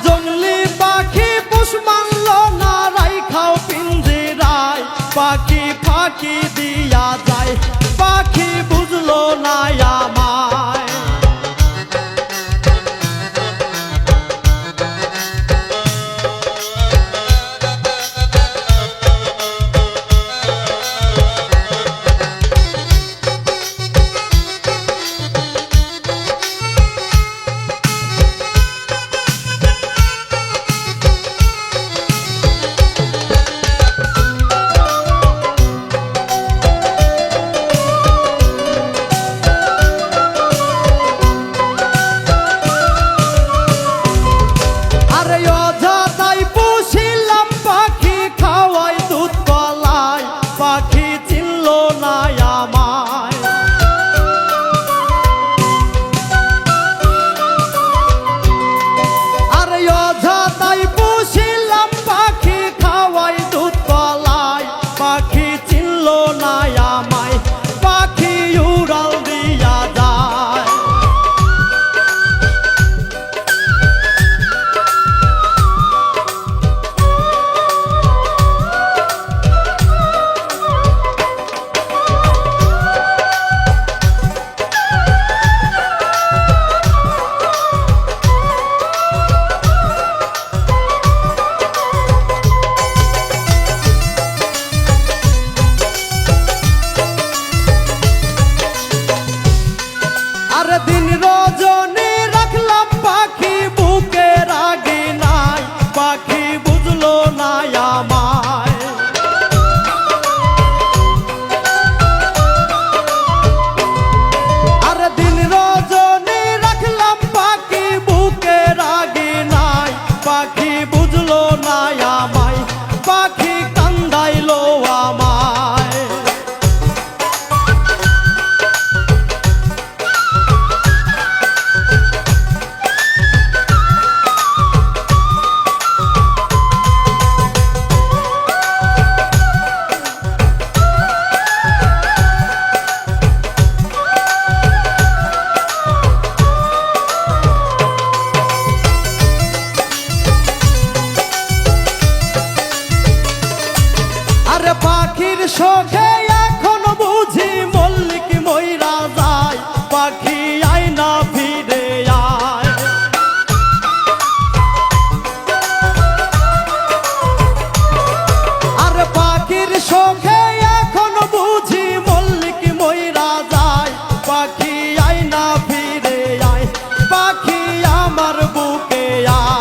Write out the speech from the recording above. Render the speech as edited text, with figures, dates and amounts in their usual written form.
জংলি পাখি পুষ মানল না, রাইখাও পিঞ্জিরায় পাখি ফাঁকি দিয়া যায়, পাখি বুঝলো না আমায়। পাখি চিনল না আমায়, আর অযথাই পুষিলাম পাখি খাওয়াই দুধ কলাই, পাখি চিনল না আমায়, পাখি উড়াল দিয়া যায়। দিন রজনী রাখলাম পাখি বুকে রাগি নাই, পাখি বুঝলো না আমায়। আর দিন রজনী রাখলাম পাখি বুকে রাগি নাই, পাখি বুঝলো না আমায়, পাখি কান্দাইলো আমায়। পাখির শোকে এখন বুঝি মল্লিক মইরা যায়, পাখি আয় না ফিরে আয়। আর পাখির শোকে এখন বুঝি মল্লিক মইরা যায়, পাখি আয় না ফিরে আয়, পাখি আমার বুকে আয়।